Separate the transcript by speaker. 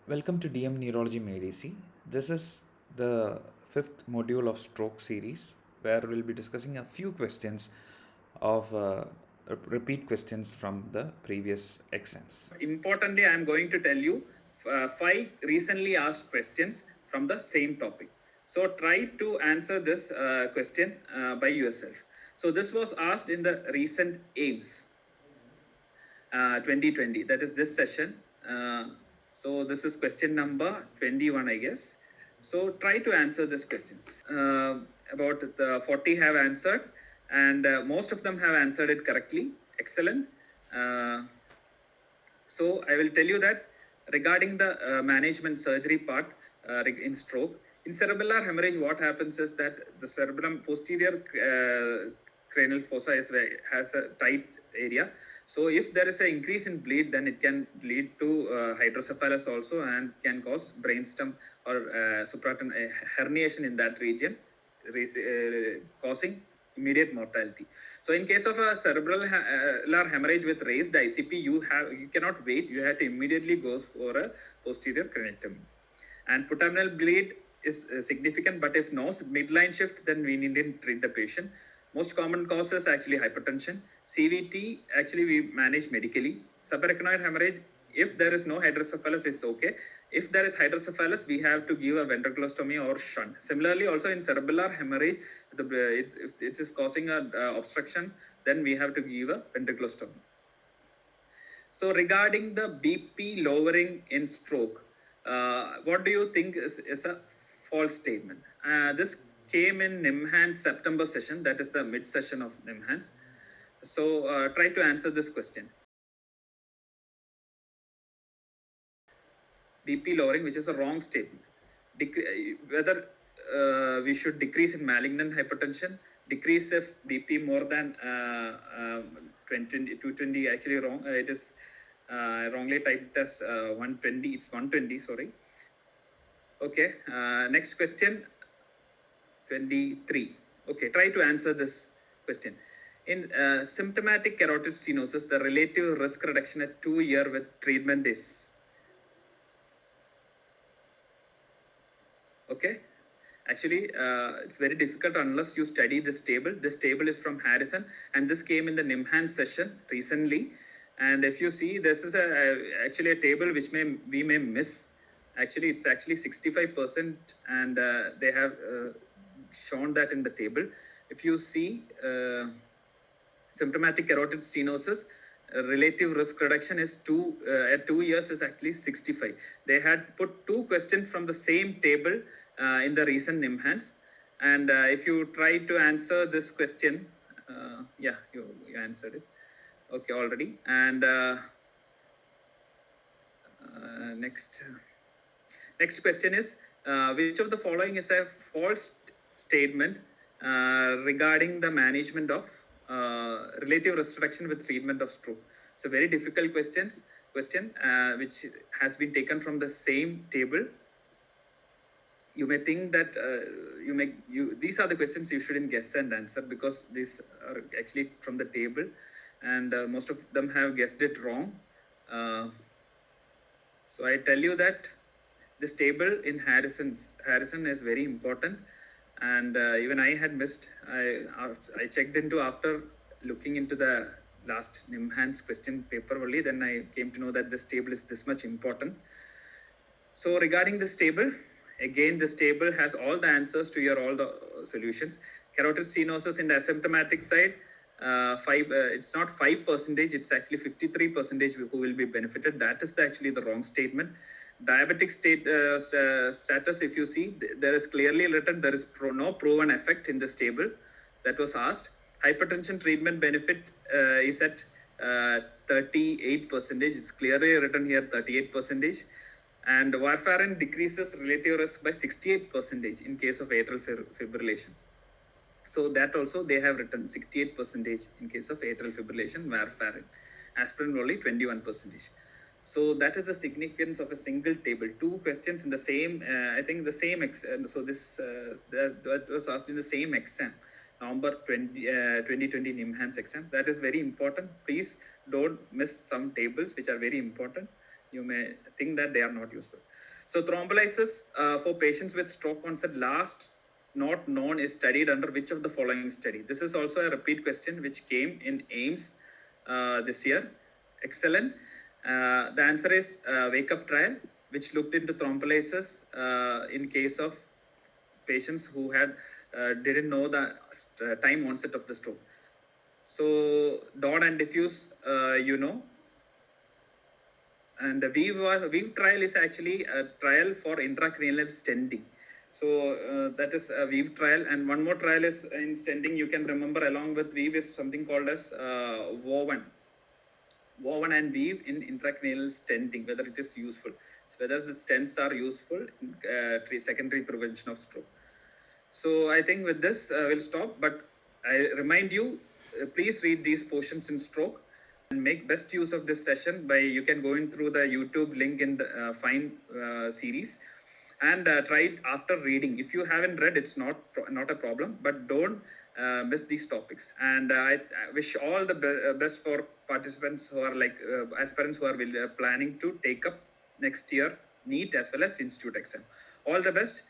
Speaker 1: Welcome to DM Neurology MEDC. This is the fifth module of stroke series where we'll be discussing a few questions of repeat questions from the previous exams.
Speaker 2: Importantly, I am going to tell you five recently asked questions from the same topic. So try to answer this question by yourself. So this was asked in the recent AIMS 2020. That is this session. So this is question number 21, I guess. So try to answer these questions. About the 40 have answered, and most of them have answered it correctly. Excellent. So I will tell you that regarding the management surgery part in stroke, in cerebellar hemorrhage, what happens is that the cerebellum posterior cranial fossa has a tight area. So if there is an increase in bleed, then it can lead to hydrocephalus also and can cause brainstem or supratental herniation in that region, causing immediate mortality. So in case of a cerebral hemorrhage with raised ICP, you cannot wait. You have to immediately go for a posterior craniotomy. And putaminal bleed is significant, but if no midline shift, then we need to treat the patient. Most common causes actually hypertension. CVT actually we manage medically. Subarachnoid hemorrhage, if there is no hydrocephalus, it's okay. If there is hydrocephalus, we have to give a ventriculostomy or shunt. Similarly, also in cerebellar hemorrhage, if it is causing a obstruction, then we have to give a ventriculostomy. So regarding the BP lowering in stroke, what do you think is a false statement? This came in NIMHANS September session, that is the mid session of NIMHANS. So try to answer this question. BP lowering, which is a wrong statement. Whether we should decrease in malignant hypertension, decrease if BP more than 220, actually wrong. It is wrongly typed as 120. It's 120, sorry. Okay, next question, 23. Okay, try to answer this question. In symptomatic carotid stenosis, the relative risk reduction at 2 years with treatment is? Okay, actually it's very difficult unless you study this table. This table is from Harrison, and this came in the NIMHANS session recently. And if you see, this is actually a table which we may miss. Actually, it's actually 65%, and they have shown that in the table. If you see symptomatic carotid stenosis, relative risk reduction is at 2 years is actually 65. They had put two questions from the same table in the recent NIMHANS. And if you try to answer this question, yeah, you answered it. Okay, already. And next question is, which of the following is a false statement regarding the management of relative risk reduction with treatment of stroke? It's a very difficult question, which has been taken from the same table. You may think that these are the questions you shouldn't guess and answer, because these are actually from the table, and most of them have guessed it wrong. So I tell you that this table in Harrison is very important, and even I had missed. I checked into after looking into the last NIMHANS question paper only. Then I came to know that this table is this much important. So regarding this table, again, this table has all the answers to your all the solutions. Carotid stenosis in the asymptomatic side, it's not 5%, it's actually 53% who will be benefited. That is actually the wrong statement. Diabetic status, if you see, there is clearly written there is no proven effect in this table that was asked. Hypertension treatment benefit is at 38%. It's clearly written here 38%. And warfarin decreases relative risk by 68% in case of atrial fibrillation. So that also they have written 68% in case of atrial fibrillation, warfarin. Aspirin only 21%. So that is the significance of a single table. Two questions in the same, I think the same, so this that was asked in the same exam, November 2020 NIMHANS exam. That is very important. Please don't miss some tables which are very important. You may think that they are not useful. So thrombolysis for patients with stroke onset last not known is studied under which of the following study? This is also a repeat question which came in AIMS this year. Excellent. The answer is Wake Up trial, which looked into thrombolysis in case of patients who had didn't know the time onset of the stroke. So Dawn and Diffuse, and the VIV trial is actually a trial for intracranial stenting. So that is a VIV trial, and one more trial is in stenting. You can remember along with VIV is something called as WOVEN and VIV in intracranial stenting. Whether it is useful, so whether the stents are useful in secondary prevention of stroke. So I think with this we'll stop. But I remind you, please read these portions in stroke and make best use of this session by you can go in through the YouTube link in the Find series and try it after reading. If you haven't read, it's not a problem, but don't miss these topics. And I wish all the best for participants who are like aspirants who are planning to take up next year NEET as well as institute exam. All the best.